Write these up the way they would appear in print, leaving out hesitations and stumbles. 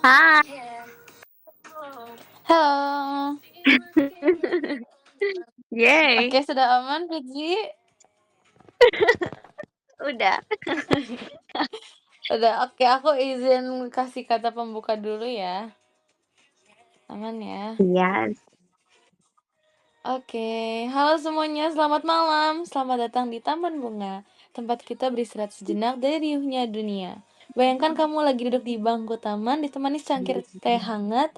Hai. Halo. Yeay. Oke, sudah aman, Fitzi? Udah. Udah, oke, aku izin kasih kata pembuka dulu ya. Aman ya? Iya. Oke, halo semuanya, selamat malam. Selamat datang di Taman Bunga, tempat kita beristirahat sejenak dari riuhnya dunia. Bayangkan kamu lagi duduk di bangku taman, ditemani secangkir teh hangat,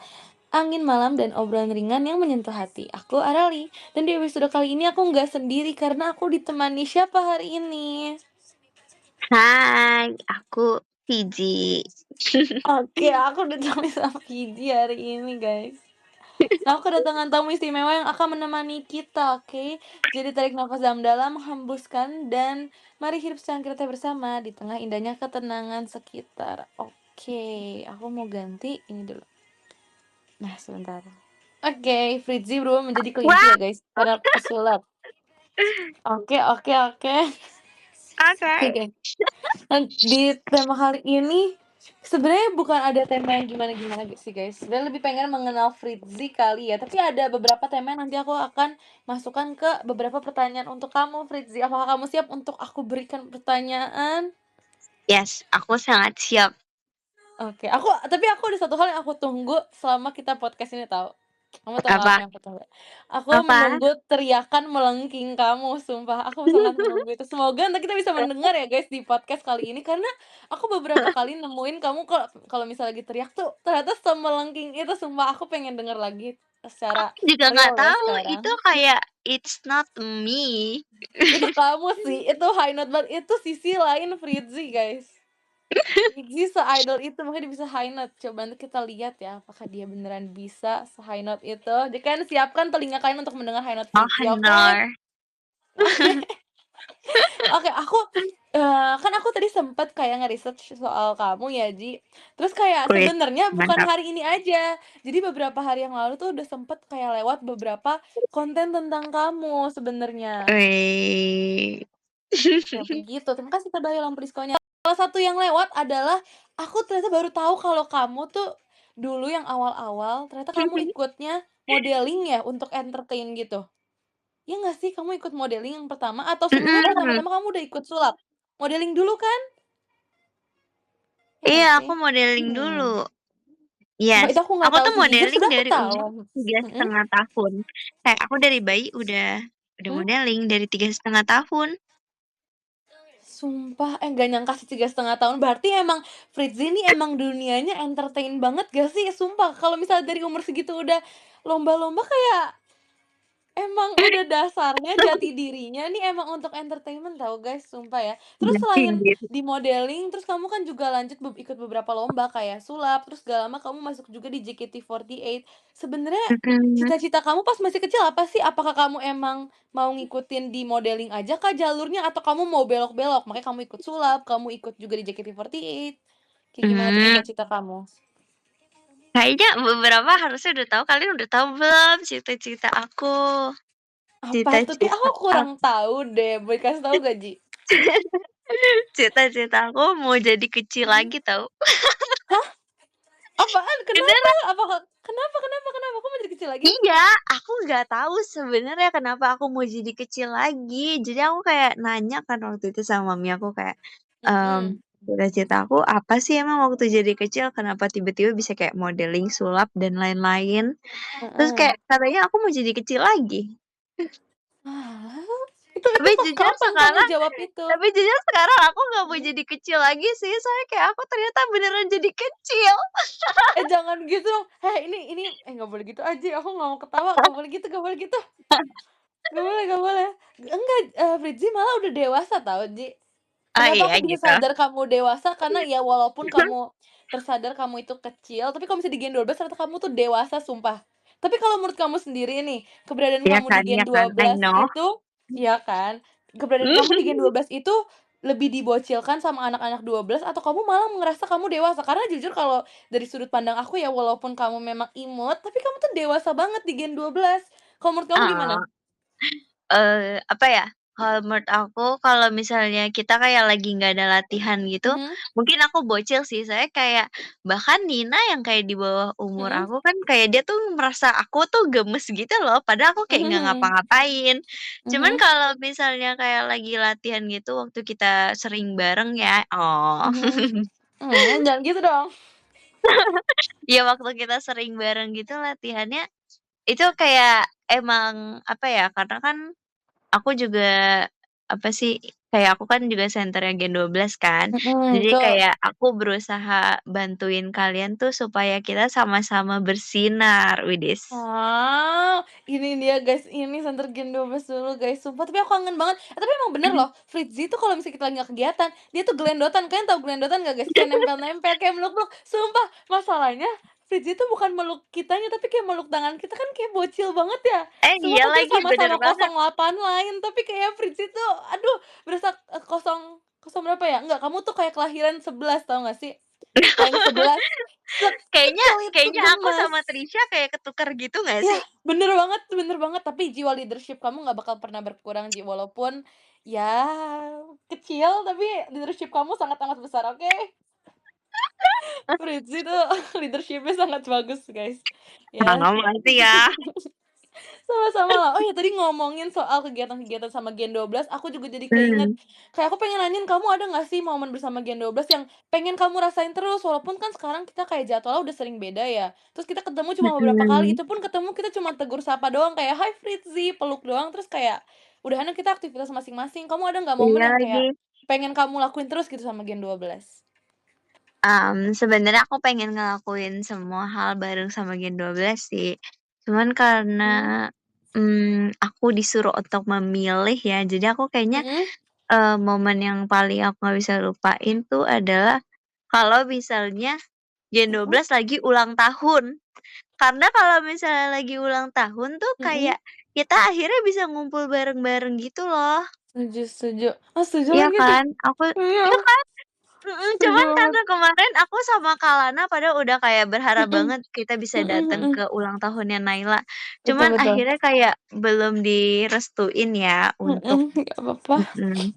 angin malam, dan obrolan ringan yang menyentuh hati. Aku Arali, dan di episode kali ini aku nggak sendiri karena aku ditemani siapa hari ini? Hai, aku Fiji. Oke, aku ditemani sama Fiji hari ini, guys. Nah, aku kedatangan tamu istimewa yang akan menemani kita, oke? Jadi tarik nafas dalam-dalam, hembuskan, dan mari hidup secangkir teh bersama di tengah indahnya ketenangan sekitar. Oke, aku mau ganti ini dulu. Nah, sebentar. Oke, Fritzi berubah menjadi kelinci Wah, ya, guys, karena pesulap. Oke. oke. Oke. Nah, di tema kali ini sebenarnya bukan ada tema yang gimana-gimana sih, guys. Sebenarnya lebih pengen mengenal Fritzi kali ya. Tapi ada beberapa tema yang nanti aku akan masukkan ke beberapa pertanyaan untuk kamu, Fritzi. Apakah kamu siap untuk aku berikan pertanyaan? Yes, aku sangat siap. Oke, tapi aku ada satu hal yang aku tunggu selama kita podcast ini tahu. Kamu tahu nggak apa Apa? yang aku tunggu? Aku Apa? menunggu teriakan melengking kamu, sumpah. Aku sangat menunggu itu. Semoga nanti kita bisa mendengar ya, guys, di podcast kali ini. Karena aku beberapa kali nemuin kamu kalau misalnya lagi teriak tuh, ternyata semelengking itu, sumpah. Aku pengen denger lagi secara Aku juga nggak real ya tahu, itu sekarang. kayak it's not me. Itu kamu sih, itu high note banget. Itu sisi lain Fritzi, guys. Fitzy se-idol itu, makanya dia bisa high note. Coba nanti kita lihat ya, apakah dia beneran bisa se-high note itu. Jadi kan siapkan telinga kalian untuk mendengar high note Oh, Fitzy, oke? honor. Oke, kan aku tadi sempet kayak nge-research soal kamu ya, Ji. Terus kayak Wait, sebenarnya bukan mantap. hari ini aja. Jadi beberapa hari yang lalu tuh udah sempet kayak lewat beberapa konten tentang kamu sebenarnya. Wait. Ya begitu, terima kasih Tadahil Lampriskonya. Salah satu yang lewat adalah, aku ternyata baru tahu kalau kamu tuh dulu yang awal-awal, ternyata kamu ikutnya modeling ya untuk entertain gitu. Iya nggak sih? Kamu ikut modeling yang pertama atau sebelumnya Mm-mm. pertama-tama kamu udah ikut sulap? Modeling dulu kan? Ya Iya, nggak aku sih? modeling dulu. Hmm. Sumpah Yes, itu aku nggak aku tahu tuh sih, jujur modeling sebenarnya aku dari tahu. umur tiga Mhm, setengah tahun. Kayak aku dari bayi udah mmm? modeling dari 3,5 tahun. Sumpah, nggak nyangka sih 3,5 tahun. Berarti emang Fritzi ini emang dunianya entertain banget gak sih? Sumpah, kalau misalnya dari umur segitu udah lomba-lomba kayak emang udah dasarnya jati dirinya nih emang untuk entertainment tahu guys, sumpah ya. Terus Iya sih, selain gitu. di modeling, terus kamu kan juga lanjut ikut beberapa lomba kayak sulap, terus gak lama kamu masuk juga di JKT48. Sebenarnya Mm-mm. cita-cita kamu pas masih kecil apa sih? Apakah kamu emang mau ngikutin di modeling aja kah jalurnya atau kamu mau belok-belok? Makanya kamu ikut sulap, kamu ikut juga di JKT48. Kayak gimana tuh Hmm, cita-cita kamu? kayaknya beberapa harusnya udah tahu. Kalian udah tahu belum cita-cita aku? Apa tuh? Kayak Cita-cita aku kurang aku, tahu deh. Boleh kasih tahu gak, Ji? cita-cita aku mau jadi kecil Mhm. lagi tahu. Hah? Apaan? Kenapa? Beneran? Kenapa? Kok mau jadi kecil lagi? Iya, aku nggak tahu sebenarnya kenapa aku mau jadi kecil lagi. Jadi aku kayak nanya kan waktu itu sama mami aku kayak, mmm, Mhm, cita-cita aku apa sih emang waktu jadi kecil, kenapa tiba-tiba bisa kayak modeling, sulap, dan lain-lain. Terus kayak heeh. katanya aku mau jadi kecil lagi. Walah, itu Tapi jujur kapan kamu sekarang jawab itu? tapi jujur sekarang aku nggak mau Mhm. jadi kecil lagi sih, soalnya kayak aku ternyata beneran jadi kecil. Jangan gitu dong. Ini nggak boleh gitu, Aji, aku nggak mau ketawa, nggak boleh gitu. Nggak boleh. Enggak, Fritzi malah udah dewasa tahu, Ji. Oh Kenapa iya aku bisa gitu? sadar kamu dewasa, karena ya walaupun kamu tersadar kamu itu kecil, tapi kalau misalnya di Gen 12 ternyata kamu tuh dewasa, sumpah. Tapi kalau menurut kamu sendiri nih, keberadaan kamu di Gen Iya kan, I 12 know. itu ya kan, keberadaan kamu di Gen 12 itu lebih dibocilkan sama anak-anak 12 atau kamu malah ngerasa kamu dewasa? Karena jujur kalau dari sudut pandang aku ya walaupun kamu memang imut, tapi kamu tuh dewasa banget di Gen 12. Kalau menurut kamu gimana? Oh, apa ya? Kalau menurut aku, kalau misalnya kita kayak lagi nggak ada latihan gitu, Mhm, mungkin aku bocil sih. Saya kayak bahkan Nina yang kayak di bawah umur mhm, aku kan kayak dia tuh merasa aku tuh gemes gitu loh, padahal aku kayak nggak mhm, ngapa-ngapain. Cuman mhm, kalau misalnya kayak lagi latihan gitu waktu kita sering bareng ya, oh, mhm, jangan gitu dong. ya waktu kita sering bareng gitu latihannya, itu kayak emang apa ya, karena kan aku juga, apa sih, kayak aku kan juga senternya Gen 12 kan. Mhm, Jadi betul. kayak aku berusaha bantuin kalian tuh supaya kita sama-sama bersinar, widis. Ini dia guys, ini Center Gen 12 dulu guys, sumpah tapi aku kangen banget. Tapi emang bener loh, Fritzi tuh kalau misalnya kita lagi nggak kegiatan, dia tuh gelendotan, kalian tahu gelendotan nggak guys? Kayak nempel-nempel, kayak meluk-meluk, sumpah masalahnya Fritzi tuh bukan meluk kitanya, tapi kayak meluk tangan kita, kan kayak bocil banget ya. Sumpah Iya padahal kita lagi, bener sama-sama banget. 08 lain, tapi kayak Fritzi tuh aduh berasa, kosong kosong berapa ya? Enggak, kamu tuh kayak kelahiran 11 tahu nggak sih? Yang 11 Kayaknya sekecil itu, kayaknya aku gemes. sama Trisha kayak ketukar gitu nggak Iya, sih? bener banget, tapi jiwa leadership kamu nggak bakal pernah berkurang, walaupun, ya kecil, tapi leadership kamu sangat amat besar, oke? Fritzi tuh leadership-nya sangat bagus, guys. Ya, Sama sih ya. sama-sama lah. Oh ya, tadi ngomongin soal kegiatan-kegiatan sama Gen 12, aku juga jadi keinget, Mmm, kayak aku pengen nanyain kamu ada nggak sih momen bersama Gen 12 yang pengen kamu rasain terus, walaupun kan sekarang kita kayak jadwalnya udah sering beda ya, terus kita ketemu cuma beberapa kali, mhm. itu pun ketemu kita cuma tegur sapa doang kayak, "Hai Fritzi," peluk doang, terus kayak udahannya kita aktivitas masing-masing. Kamu ada nggak momen Iya yang lagi. kayak pengen kamu lakuin terus gitu sama Gen 12? Sebenarnya aku pengen ngelakuin semua hal bareng sama Gen 12 sih. Cuman karena, Mhm, aku disuruh untuk memilih ya, jadi aku kayaknya, mhm, momen yang paling aku nggak bisa lupain tuh adalah kalau misalnya Gen dua mhm, belas lagi ulang tahun. Karena kalau misalnya lagi ulang tahun tuh mhm, kayak kita akhirnya bisa ngumpul bareng-bareng gitu loh. setuju setuju. Ah, setuju Iya lagi. kan? Iya, Iya kan? setuju Cuman banget. karena kemarin aku sama Kak Lana padahal udah kayak berharap Mhm, banget kita bisa mhm datang mhm. ke ulang tahunnya Naila. Betul Cuman betul. akhirnya kayak belum direstuin ya untuk Mhm, nggak apa-apa. mhm,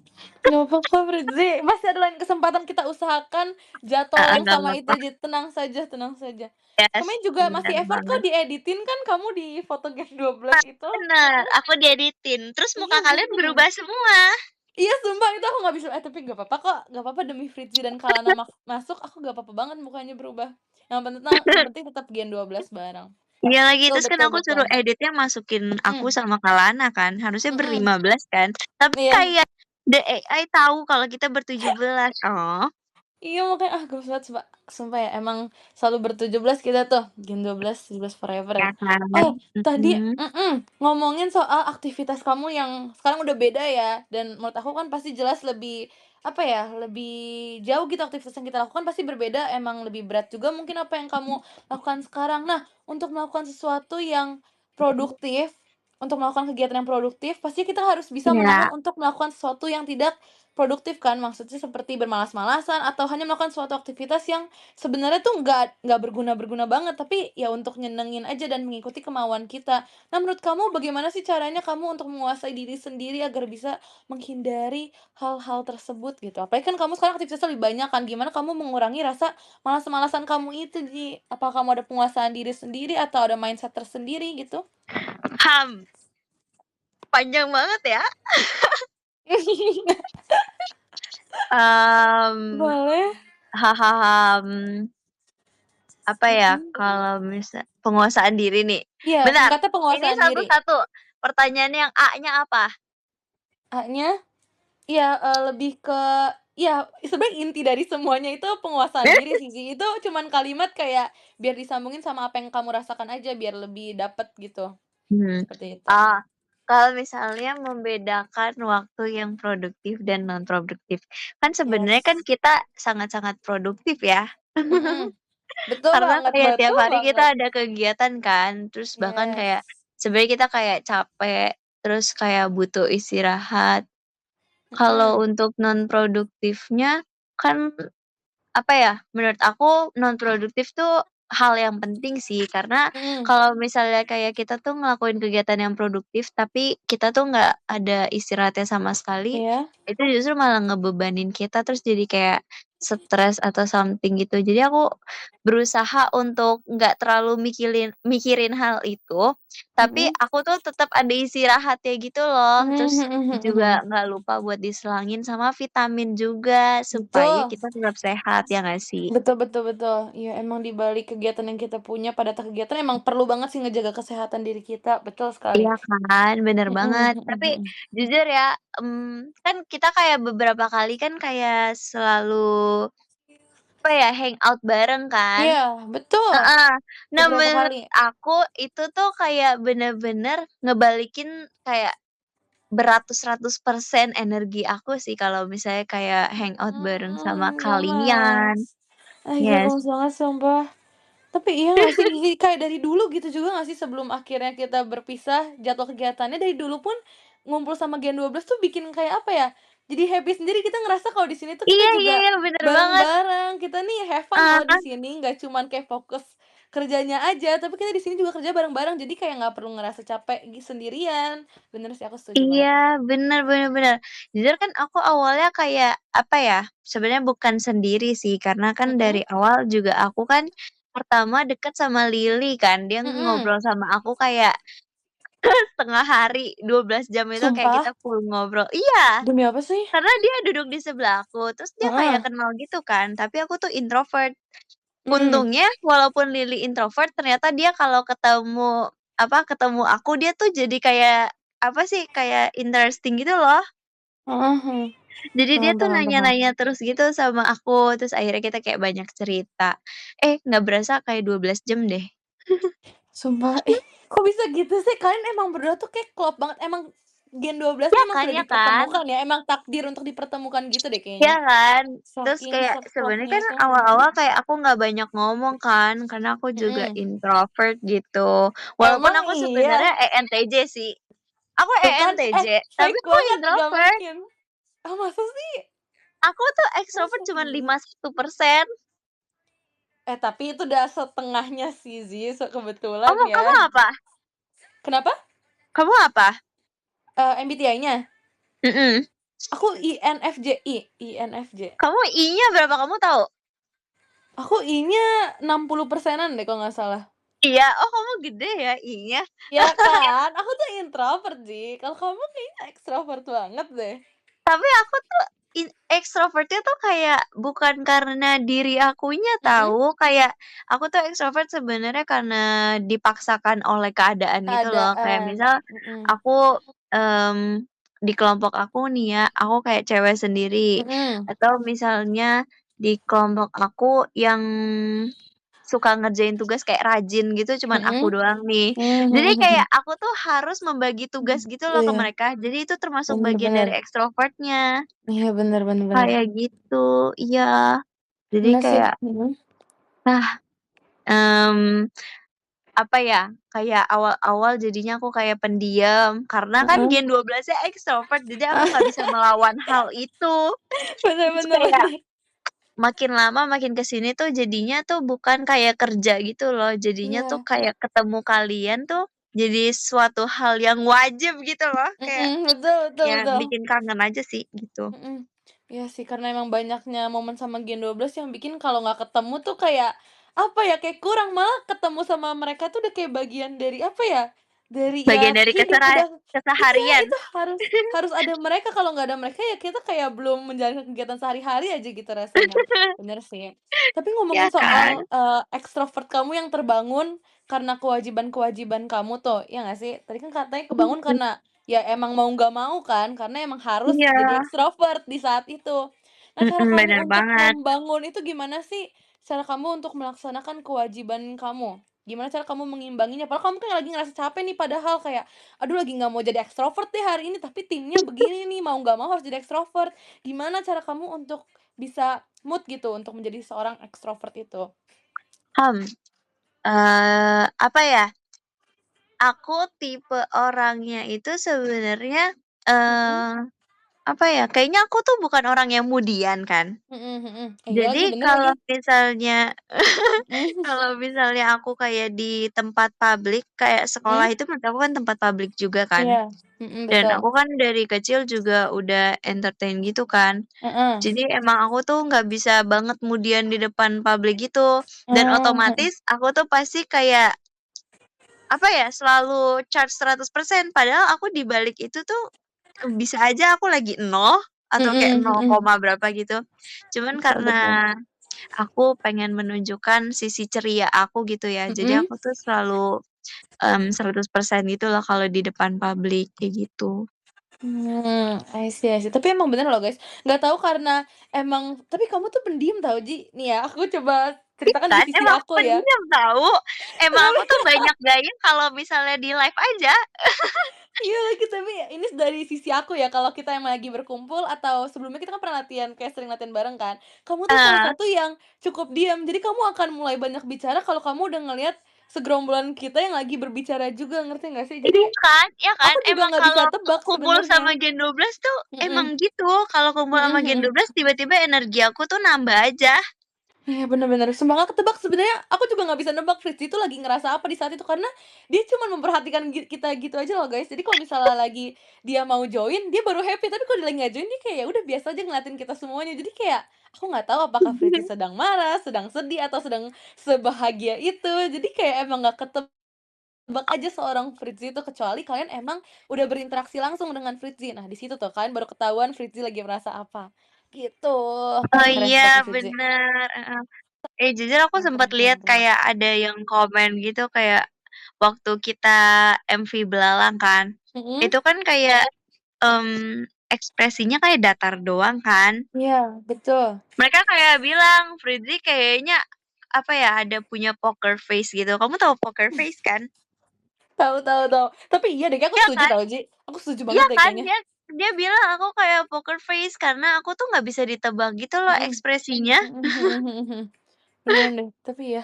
Nggak apa-apa, Fritzi, masih ada lain kesempatan, kita usahakan jadwal heeh, yang nggak sama itu apa-apa. aja, tenang saja tenang saja. Yes, Kami juga masih bener effort kok banget. dieditin kan kamu di foto Gen 12 itu, Bener, mhm, aku dieditin, terus muka iya kalian bener. berubah semua. Iya sumpah itu aku nggak bisa tapi nggak apa-apa kok, nggak apa-apa demi Fritzi dan Kalana masuk, aku nggak apa-apa banget mukanya berubah. Yang penting tetap Gen 12 bareng. Iya lagi, Betul terus kan betul aku betul. suruh editnya masukin aku Mhm, sama Kak Lana kan, harusnya mhm, ber-15 kan, tapi iya. kayak the AI tahu kalau kita ber-17. Oh, Iya makanya, gemes banget sumpah ya, emang selalu ber-17 kita tuh, Gen 12, 17 forever ya. ya kan? Oh ya, tadi Mhm. ngomongin soal aktivitas kamu yang sekarang udah beda ya, dan menurut aku kan pasti jelas lebih, apa ya, lebih jauh gitu aktivitas yang kita lakukan pasti berbeda, emang lebih berat juga mungkin apa yang kamu lakukan sekarang. Nah, untuk melakukan sesuatu yang produktif, untuk melakukan kegiatan yang produktif, pasti kita harus bisa Iya. menahan untuk melakukan sesuatu yang tidak produktif kan, maksudnya seperti bermalas-malasan atau hanya melakukan suatu aktivitas yang sebenarnya tuh nggak berguna-berguna banget, tapi ya untuk nyenengin aja dan mengikuti kemauan kita. Nah, menurut kamu bagaimana sih caranya kamu untuk menguasai diri sendiri agar bisa menghindari hal-hal tersebut gitu? Apalagi kan kamu sekarang aktivitasnya lebih banyak kan, gimana kamu mengurangi rasa malas-malasan kamu itu, apa kamu ada penguasaan diri sendiri atau ada mindset tersendiri gitu? Panjang banget ya. Mmm, Boleh. apa ya, Mhm. kalau penguasaan diri nih. Iya, Bentar, singkatnya ini penguasaan diri. satu-satu, pertanyaannya yang A-nya apa? A-nya iya, lebih ke ya sebenarnya inti dari semuanya itu penguasaan diri sih, itu cuman kalimat kayak biar disambungin sama apa yang kamu rasakan aja biar lebih dapet gitu, Mhm. seperti itu. Oh, kalau misalnya membedakan waktu yang produktif dan non produktif, kan sebenarnya kan Yes, kita sangat-sangat produktif ya. mhm, Karena kayak tiap betul hari kita banget. ada kegiatan kan, terus bahkan kayak Yes, sebenarnya kita kayak capek, terus kayak butuh istirahat. Kalau mhm, untuk non produktifnya kan, apa ya, menurut aku non produktif tuh hal yang penting sih, karena Mhm, kalau misalnya kayak kita tuh ngelakuin kegiatan yang produktif, tapi kita tuh nggak ada istirahatnya sama sekali, iya? itu justru malah ngebebanin kita, terus jadi kayak stres atau something gitu. Jadi aku berusaha untuk nggak terlalu mikirin hal itu, tapi Mhm. aku tuh tetap ada istirahatnya gitu loh, Mmm, terus mhm juga mhm. nggak lupa buat diselangin sama vitamin juga, supaya Betul. kita tetap sehat, ya nggak sih? Betul betul betul. Iya, emang di balik kegiatan yang kita punya, pada kegiatan emang perlu banget sih ngejaga kesehatan diri kita, betul sekali. Iya kan, bener Mhm banget. mhm Tapi mhm. jujur ya, kan kita kayak beberapa kali kan kayak selalu, apa ya, hangout bareng kan. Iya, betul, Heeh. Nah, beberapa menurut kali. aku itu tuh kayak bener-bener ngebalikin kayak beratus-ratus persen energi aku sih kalau misalnya kayak hangout bareng sama kalian. Gemes. Ah, iya Yes. gemes banget sumpah. Tapi iya nggak sih, kayak dari dulu gitu juga nggak sih sebelum akhirnya kita berpisah, jadwal kegiatannya dari dulu pun ngumpul sama Gen 12 tuh bikin kayak apa ya, jadi happy sendiri, kita ngerasa kalau di sini tuh kita Iya iya juga iya, bener banget. bareng-bareng, kita nih have fun loh di Heeh. sini, nggak cuman kayak fokus kerjanya aja, tapi kita di sini juga kerja bareng-bareng, jadi kayak nggak perlu ngerasa capek sendirian. Bener sih, aku setuju Iya, banget. bener bener bener. Jujur kan aku awalnya kayak, apa ya, sebenarnya bukan sendiri sih, karena kan dari Mhm awal juga aku kan pertama deket sama Lily kan, dia mhm. ngobrol sama aku kayak setengah hari, 12 jam itu kayak kita Sumpah? full ngobrol. Iya, Demi apa sih? karena dia duduk di sebelah aku, terus dia kayak Heeh. kenal gitu kan, tapi aku tuh introvert. Mmm, Untungnya walaupun Lily introvert, ternyata dia kalau ketemu, apa, ketemu aku dia tuh jadi kayak, apa sih, kayak interesting gitu loh. heeh heeh. Jadi dia Paham tuh paham paham. nanya-nanya terus gitu sama aku, terus akhirnya kita kayak banyak cerita. Nggak berasa kayak 12 jam deh. Sumpah, kok bisa gitu sih? Kalian emang berdua tuh kayak klop banget, emang Gen 12 Ya nih emang kan sudah ya kan? dipertemukan ya, emang takdir untuk dipertemukan gitu deh Ya kayaknya. kan? Terus Saking kayak sebenarnya seklopnya kan itu. awal-awal kayak aku nggak banyak ngomong kan, karena aku juga Mhm. introvert gitu. Walaupun Emang aku iya? sebenarnya ENTJ sih. Aku Tuh kan, ENTJ, tapi fake aku banget, nggak introvert. mungkin. Ah, masa sih? Aku tuh Masa ekstrovert cuman sih? 51%. Tapi itu udah setengahnya sih, kebetulan Kamu ya. apa? Kenapa? Kamu apa? MBTI-nya? Mhm. Aku INFJ. INFJ. Kamu I-nya berapa kamu tahu? Aku I-nya 60 persenan deh kalau nggak salah. Iya, kamu gede ya I-nya. Ya kan? Aku tuh introvert, Ji. Kalau kamu kayaknya ekstrovert banget deh. Tapi aku tuh ekstrovert-nya tuh kayak bukan karena diri akunya Mhm. tahu, kayak aku tuh ekstrovert sebenarnya karena dipaksakan oleh keadaan gitu loh. Kayak Keadaan. misal Mhm. aku, di kelompok aku nih ya, aku kayak cewek sendiri, Mhm. atau misalnya di kelompok aku yang suka ngerjain tugas kayak rajin gitu cuman aku Mhm. doang nih. Mmm, Jadi mhm kayak mhm. aku tuh harus membagi tugas gitu loh ke Iya, mereka, jadi itu termasuk bener bagian bener. dari ekstrovertnya. Iya, bener bener bener. Kayak gitu, iya. Jadi Bener sih. kayak, Mhm. nah, mmm, apa ya, kayak awal-awal jadinya aku kayak pendiam, karena kan Heeh. Gen 12-nya ekstrovert, jadi aku nggak bisa melawan hal itu. Bener Terus bener kayak bener. makin lama makin ke sini tuh jadinya tuh bukan kayak kerja gitu loh, jadinya tuh Iya. kayak ketemu kalian tuh jadi suatu hal yang wajib gitu loh, kayak Mhm, betul betul ya betul. bikin kangen aja sih gitu. Mhm. Iya sih, karena emang banyaknya momen sama Gen 12 yang bikin kalau nggak ketemu tuh kayak, apa ya, kayak kurang, malah ketemu sama mereka tuh udah kayak bagian dari, apa ya, dari Bagian ya dari hidup udah iya, keseharian. itu harus harus ada mereka, kalau nggak ada mereka ya kita kayak belum menjalankan kegiatan sehari-hari aja gitu rasanya. Bener sih. Tapi Ya ngomongin kan? soal, ekstrovert kamu yang terbangun karena kewajiban-kewajiban kamu tuh, ya nggak sih? Tadi kan katanya kebangun Mhm, karena ya emang mau nggak mau kan, karena emang harus iya, jadi ekstrovert di saat itu. Nah, cara mhm, kamu bener untuk banget. membangun itu gimana sih? Cara kamu untuk melaksanakan kewajiban kamu? Gimana cara kamu mengimbanginya? Padahal kamu kan lagi ngerasa capek nih padahal kayak, "Aduh lagi nggak mau jadi ekstrovert deh hari ini, tapi timnya begini nih, mau nggak mau harus jadi ekstrovert." Gimana cara kamu untuk bisa mood gitu untuk menjadi seorang ekstrovert itu? Hmm, apa ya, aku tipe orangnya itu sebenarnya, Mhm, eee apa ya, kayaknya aku tuh bukan orang yang mudian kan. Mhm mhm. Iya Jadi lagi, bener lagi. kalau misalnya Mhm kalau misalnya aku kayak di tempat publik, kayak sekolah mhm. itu menurut aku kan tempat publik juga kan, Iya, mhm, dan betul. aku kan dari kecil juga udah entertain gitu kan. Heeh. Jadi emang aku tuh nggak bisa banget kemudian di depan publik gitu, dan Mhm. otomatis aku tuh pasti kayak, apa ya, selalu charge 100% padahal aku di balik itu tuh, bisa aja aku lagi nol atau kayak Mhm nol mhm. koma berapa gitu. Cuman Betul karena betul. aku pengen menunjukkan sisi ceria aku gitu ya, jadi Mhm. aku tuh selalu, 100% gitu loh kalau di depan publik, kayak gitu. I see. Tapi emang bener loh, guys, nggak tahu karena emang tapi kamu tuh pendiam tahu, Ji. Nih ya, aku coba Iya ceritakan di kan, sisi emang aku aku ya. pendiam tahu. Emang aku tuh banyak gaya kalau misalnya di live aja. Iya lagi, tapi ini dari sisi aku ya, kalau kita emang lagi berkumpul atau sebelumnya kita kan pernah latihan, kayak sering latihan bareng kan. Kamu tuh salah Heeh. satu yang cukup diam, jadi kamu akan mulai banyak bicara kalau kamu udah ngelihat segerombolan kita yang lagi berbicara juga, ngerti nggak sih? Jadi, Iya kan, aku juga emang nggak bisa kalau tebak kumpul sama sebenarnya. Gen 12 tuh emang Mhm, gitu, kalau kumpul mhm sama Gen mhm. 12 tiba-tiba energi aku tuh nambah aja. Iya, bener semangat ketebak sebenarnya aku juga nggak bisa nebak Fritzi itu lagi ngerasa apa di saat itu, karena dia cuma memperhatikan kita gitu aja loh, guys. Jadi kalau misalnya lagi dia mau join, dia baru happy, tapi kalau dia lagi nggak join, dia kayak ya udah biasa aja ngeliatin kita semuanya. Jadi kayak aku nggak tahu apakah Fritzi sedang marah, sedang sedih, atau sedang sebahagia itu. Jadi kayak emang nggak ketebak aja seorang Fritzi itu, kecuali kalian emang udah berinteraksi langsung dengan Fritzi. Nah, di situ tuh kan baru ketahuan Fritzi lagi merasa apa. Gitu. Oh Keren sih iya, tapi Fritzi. bener, heeh. Jujur aku Keren sempet keren keren lihat keren. kayak ada yang komen gitu, kayak waktu kita MV Belalang kan, Mhm. itu kan kayak, ekspresinya kayak datar doang kan. Iya, betul. Mereka kayak bilang, "Fritzi kayaknya, apa ya, ada punya poker face," gitu. Kamu tahu poker face kan? Tahu. Tapi iya deh, kayaknya aku Iya setuju kan? tau, Ji. Aku setuju Iya banget deh kan? kayaknya. Dia dia bilang aku kayak poker face karena aku tuh nggak bisa ditebak gitu loh Mhm. ekspresinya. Mhm. Beneran deh, tapi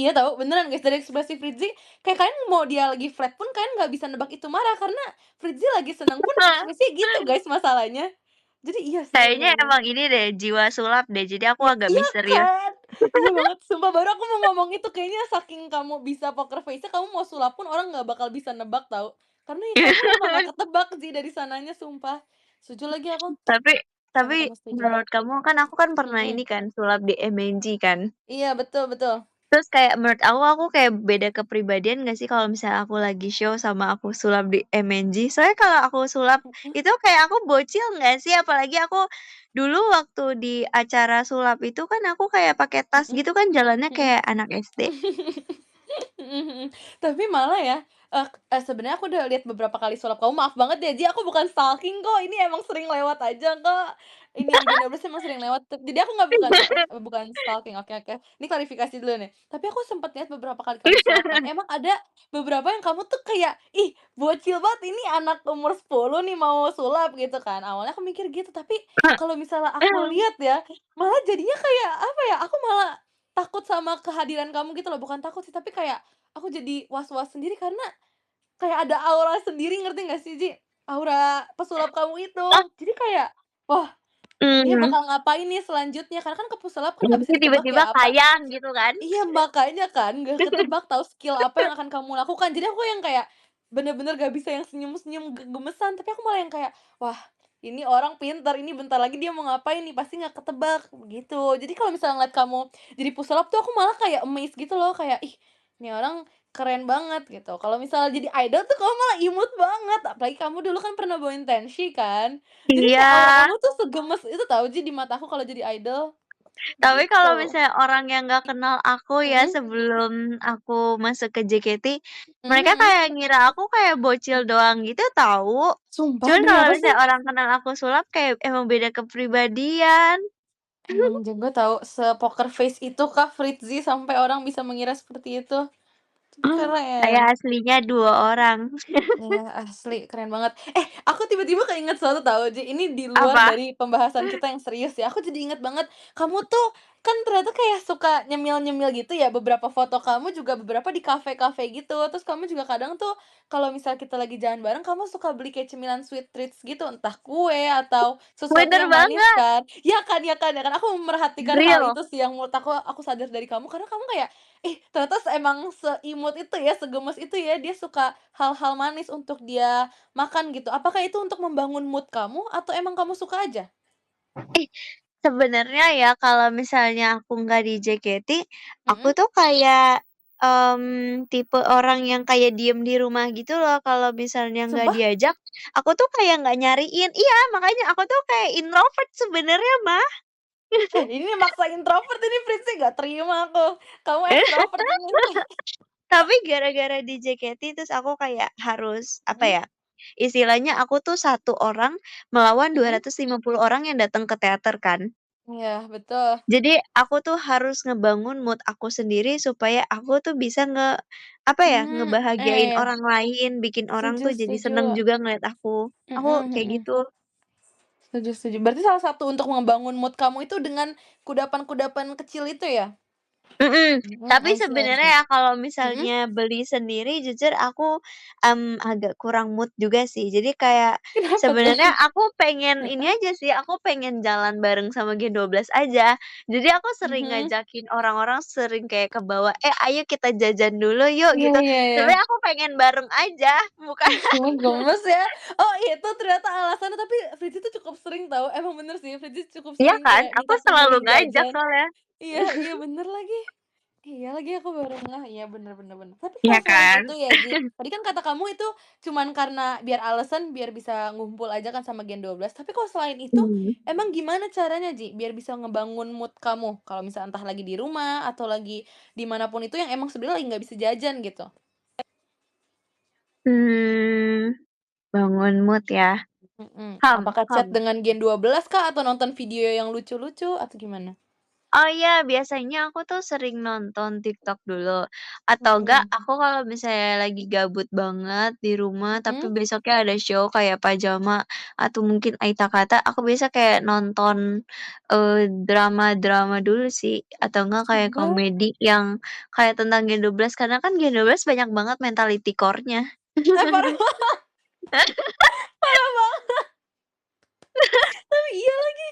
iya tahu, beneran guys, dari ekspresi Fritzi, kayak kalian mau dia lagi flat pun kalian nggak bisa nebak itu marah, karena Fritzi lagi seneng pun ekspresinya gitu guys masalahnya. Jadi iya sih, Kayaknya bener. emang ini deh, jiwa sulap deh, jadi aku Iya agak iya misterius. kan? Iya banget, sumpah baru aku mau ngomong itu, kayaknya saking kamu bisa poker face-nya, kamu mau sulap pun orang nggak bakal bisa nebak tahu. Karena ya kamu emang nggak ketebak sih dari sananya, sumpah. Setuju lagi aku, Tapi tapi sama-sama setuju. menurut kamu kan aku kan pernah Mhm. ini kan, sulap di MNG kan. Iya, betul. Terus kayak menurut aku kayak beda kepribadian nggak sih kalau misalnya aku lagi show sama aku sulap di MNG? Soalnya kalau aku sulap Mhm itu kayak aku bocil nggak sih? Apalagi aku dulu waktu di acara sulap itu kan aku kayak pakai tas mhm gitu kan jalannya mhm. kayak anak SD. Mhm. Tapi malah ya, sebenarnya aku udah lihat beberapa kali sulap kamu, maaf banget ya Ji, aku bukan stalking kok, ini emang sering lewat aja kok. Ini yang Gen 12 emang sering lewat, jadi aku nggak bukan stalking, oke. Ini klarifikasi dulu nih. Tapi aku sempet lihat beberapa kali kamu sulap kan, emang ada beberapa yang kamu tuh kayak, "Ih, bocil banget ini anak umur 10 nih mau sulap," gitu kan. Awalnya aku mikir gitu, tapi kalau misalnya aku lihat ya, malah jadinya kayak, apa ya, aku malah takut sama kehadiran kamu gitu loh, bukan takut sih, tapi kayak aku jadi was-was sendiri karena kayak ada aura sendiri, ngerti nggak sih, Ji? Aura pesulap kamu itu. Oh, Jadi kayak, wah, dia mmm, bakal ngapain nih selanjutnya, karena kan ke pesulap kan nggak nanti bisa ditebak tiba-tiba ya, apa kayang gitu kan. iya, makanya kan, nggak ketebak tahu skill apa yang akan kamu lakukan. Jadi aku yang kayak bener-bener gak bisa yang senyum-senyum gemesan, tapi aku malah yang kayak, "Wah, ini orang pinter, ini bentar lagi dia mau ngapain nih, pasti nggak ketebak," gitu. Jadi kalau misalnya ngeliat kamu jadi pesulap tuh aku malah kayak amazed gitu loh, kayak, "Ih, ini orang keren banget," gitu. Kalau misalnya jadi idol tuh kamu malah imut banget, apalagi kamu dulu kan pernah bawain Tenxi kan. Jadi Iya. kayak aura kamu tuh segemes itu tahu Ji, di mataku kalau jadi idol, Tapi kalau gitu. misalnya orang yang nggak kenal aku ya, Mhm, sebelum aku masuk ke JKT, mereka mhm. kayak ngira aku kayak bocil doang gitu tahu. Sumpah Cuman demi kalau apa sih? misalnya orang kenal aku sulap kayak emang beda kepribadian. Emang jago tahu, se-poker face itu kah Fritzi sampai orang bisa mengira seperti itu? Saya Keren. aslinya 2 orang. Ya, asli keren banget. Aku tiba-tiba keinget sesuatu tahu, Ji, ini di luar Apa? dari pembahasan kita yang serius ya, aku jadi inget banget, kamu tuh kan ternyata kayak suka nyemil-nyemil gitu ya, beberapa foto kamu juga beberapa di kafe-kafe gitu, terus kamu juga kadang tuh kalau misal kita lagi jalan bareng, kamu suka beli kayak cemilan sweet treats gitu, entah kue atau sesuatu Bener yang manis banget, kan. Ya kan ya kan ya kan, aku memerhatikan hal real. itu sih yang menurut aku sadar dari kamu, karena kamu kayak, ih ternyata emang seimut itu ya, segemes itu ya, dia suka hal-hal manis untuk dia makan gitu. Apakah itu untuk membangun mood kamu atau emang kamu suka aja? Ih, sebenarnya ya kalau misalnya aku nggak di-JKT, aku Mhm, tuh kayak, tipe orang yang kayak diem di rumah gitu loh kalau misalnya nggak sumpah? diajak, aku tuh kayak nggak nyariin iya, makanya aku tuh kayak introvert sebenarnya mah. Ini maksa introvert ini Pritsi nggak terima aku. Kamu ekstrovert ini. Tapi gara-gara di JKT terus aku kayak harus, apa Mhm ya, istilahnya aku tuh satu orang melawan mhm. 250 orang yang datang ke teater kan. Iya betul. Jadi aku tuh harus ngebangun mood aku sendiri supaya aku tuh bisa apa ya, ngebahagiain Iya. orang lain, bikin orang Setuju tuh jadi setuju. seneng juga ngeliat aku. Aku Mhm kayak mhm. gitu. Setuju setuju. Berarti salah satu untuk membangun mood kamu itu dengan kudapan-kudapan kecil itu ya? Mhm, Mhm, tapi I see I sebenarnya see. ya kalau Mhm? misalnya beli sendiri jujur aku, agak kurang mood juga sih. Jadi kayak Kenapa sebenarnya tuh? aku pengen ini Heeh. aja sih, aku pengen jalan bareng sama Gen12 aja. Jadi aku sering Mhm. ngajakin orang-orang sering kayak kebawa, "Eh, ayo kita jajan dulu yuk," Iya gitu. iya iya. Sebenarnya aku pengen bareng aja, bukan Cuma gemes ya. Oh itu ternyata alasannya, tapi Fritzi tuh cukup sering tahu, emang bener sih Fritzi cukup iya sering kan? kayak Aku minta selalu temenin ngajak jajan. soalnya. Iya iya bener lagi. Iya lagi aku baru ngeh, iya bener bener bener. Tapi Iya kalau selain kan? itu ya Ji, tadi kan kata kamu itu cuman karena biar alasan biar bisa ngumpul aja kan sama Gen 12, tapi kalau selain itu, Mmm. emang gimana caranya Ji, biar bisa ngebangun mood kamu? Kalau misal entah lagi di rumah atau lagi di mana pun itu yang emang sebenarnya lagi nggak bisa jajan gitu? Mmm, bangun mood ya? Mhm, Ham apakah chat ham. dengan Gen 12 kah atau nonton video yang lucu-lucu atau gimana? Oh iya, biasanya aku tuh sering nonton TikTok dulu, atau enggak Mhm, aku kalau misalnya lagi gabut banget di rumah, tapi mhm, besoknya ada show kayak Pajama atau mungkin Aita Kata, aku biasa kayak nonton, drama-drama dulu sih, atau enggak kayak sebentar, komedi yang kayak tentang Gen 12 karena kan Gen 12 banyak banget mentality core-nya. parah parah banget, tapi iya lagi,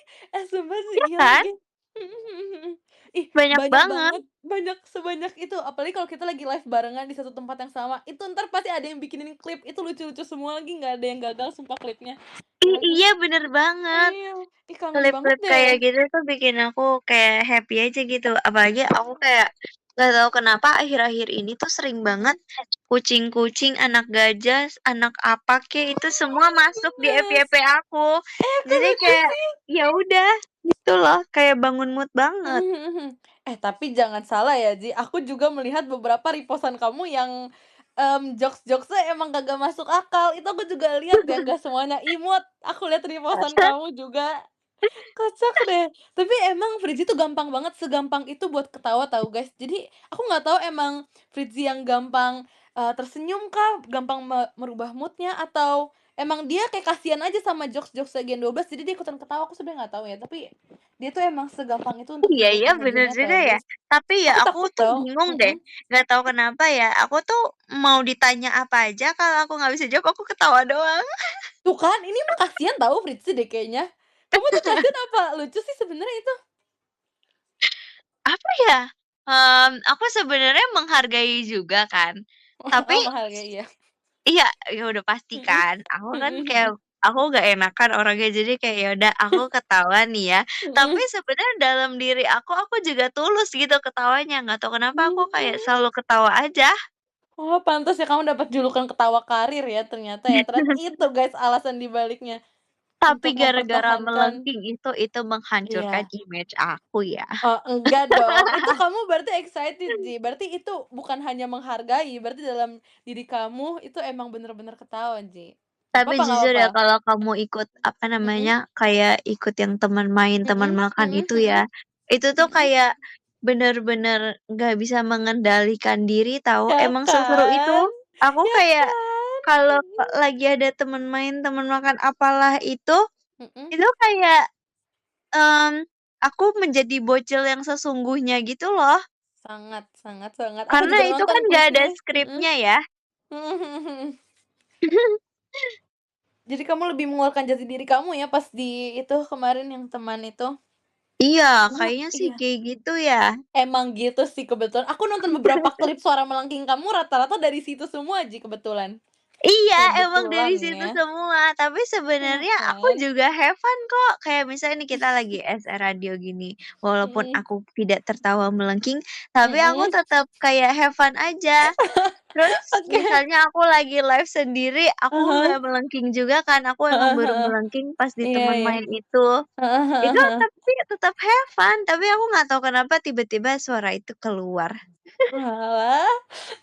sumpah sih Iya iya kan? lagi. Mhm mhm mhm. Ih, Banyak banyak banget. banget, banyak sebanyak itu, apalagi kalau kita lagi live barengan di satu tempat yang sama, itu entar pasti ada yang bikinin klip, itu lucu-lucu semua lagi, nggak ada yang gagal sumpah klipnya. Iya lagi. Iya bener banget. Iya, ih kangen banget Klip-klip deh. kayak gitu tuh bikin aku kayak happy aja gitu, apalagi aku kayak nggak tahu kenapa akhir-akhir ini tuh sering banget Mhm. kucing-kucing, anak gajah, anak apa kek, itu semua masuk di Gemes. FYP aku. Kok Jadi lucu kayak, sih? ya udah gitu loh, kayak bangun mood banget. Mhm mhm mhm. Tapi jangan salah ya, Ji, aku juga melihat beberapa repost-an kamu yang, jokes-jokes-nya emang kagak masuk akal, itu aku juga lihat ya, nggak semuanya imut, aku lihat repost-an kamu juga. Kocak deh. Tapi emang Fritzi tuh gampang banget, segampang itu buat ketawa tahu, guys. Jadi aku nggak tahu emang Fritzi yang gampang, tersenyum kah, gampang merubah mood-nya, atau emang dia kayak kasihan aja sama jokes-jokes Gen 12 jadi dia ikutan ketawa, aku sebenarnya nggak tahu ya. Tapi dia tuh emang segampang itu untuk Iya ya, bener ngehiburnya juga tahu, ya. guys. Tapi ya Aku aku takut tuh tahu. bingung deh, Mhm. nggak tahu kenapa ya, aku tuh mau ditanya apa aja kalau aku nggak bisa jawab, aku ketawa doang. Tuh kan, ini mah kasihan tahu Fritzi deh kayaknya. Kamu tuh kasihan apa lucu sih sebenarnya itu? Apa ya, aku sebenarnya menghargai juga kan, tapi Oh, menghargai ya. iya, ya udah pasti Mhm. kan, aku Mhm kan kayak mhm. aku nggak enakan orangnya, jadi kayak ya udah aku ketawa nih ya, tapi Mhm. sebenarnya dalam diri aku juga tulus gitu ketawanya, nggak tahu kenapa aku kayak Mmm. selalu ketawa aja. Oh, pantes ya kamu dapat julukan ketawa karir ya ternyata ya. Ternyata itu guys alasan di baliknya, Tapi untuk gara-gara mempertahankan melengking itu menghancurkan iya. image aku ya. Oh, enggak dong, itu kamu berarti excited, Ji. Berarti itu bukan hanya menghargai, berarti dalam diri kamu itu emang bener-bener ketawa, Ji. Nggak Tapi apa-apa nggak jujur apa-apa. ya kalau kamu ikut, apa Mhm namanya, kayak ikut yang teman main, teman mhm makan mhm itu mhm ya, itu tuh mhm. kayak bener-bener nggak bisa mengendalikan diri tahu, Ya emang seseru itu. kan? Aku Ya kayak kan? kalau Mhm lagi ada teman main, teman makan apalah itu mhm. kayak, mmm aku menjadi bocil yang sesungguhnya gitu loh. Sangat sangat sangat. Aku Karena juga itu nonton kan nggak ada klipnya, mhm. skripnya ya. Mhm mhm mhm. Jadi kamu lebih mengeluarkan jati diri kamu ya pas di itu kemarin yang teman itu? Iya, Karena kayaknya sih iya, kayak gitu ya. emang gitu sih kebetulan. Aku nonton beberapa klip suara melengking kamu rata-rata dari situ semua Ji kebetulan. Iya, emang Kebetulan dari situ ya. semua, tapi Iya sebenarnya aku kan? juga have fun kok. Kayak misalnya nih kita lagi SR radio gini, walaupun Mhm. aku tidak tertawa melengking, tapi aku Mhm. tetap kayak have fun aja. Terus Oke. misalnya aku lagi live sendiri, aku Ah hah. nggak melengking juga kan, aku emang Heeh baru heeh. melengking pas di Iya teman iya. main itu. Heeh heeh Itu heeh. tapi tetap have fun, tapi aku nggak tahu kenapa tiba-tiba suara itu keluar. Oalah,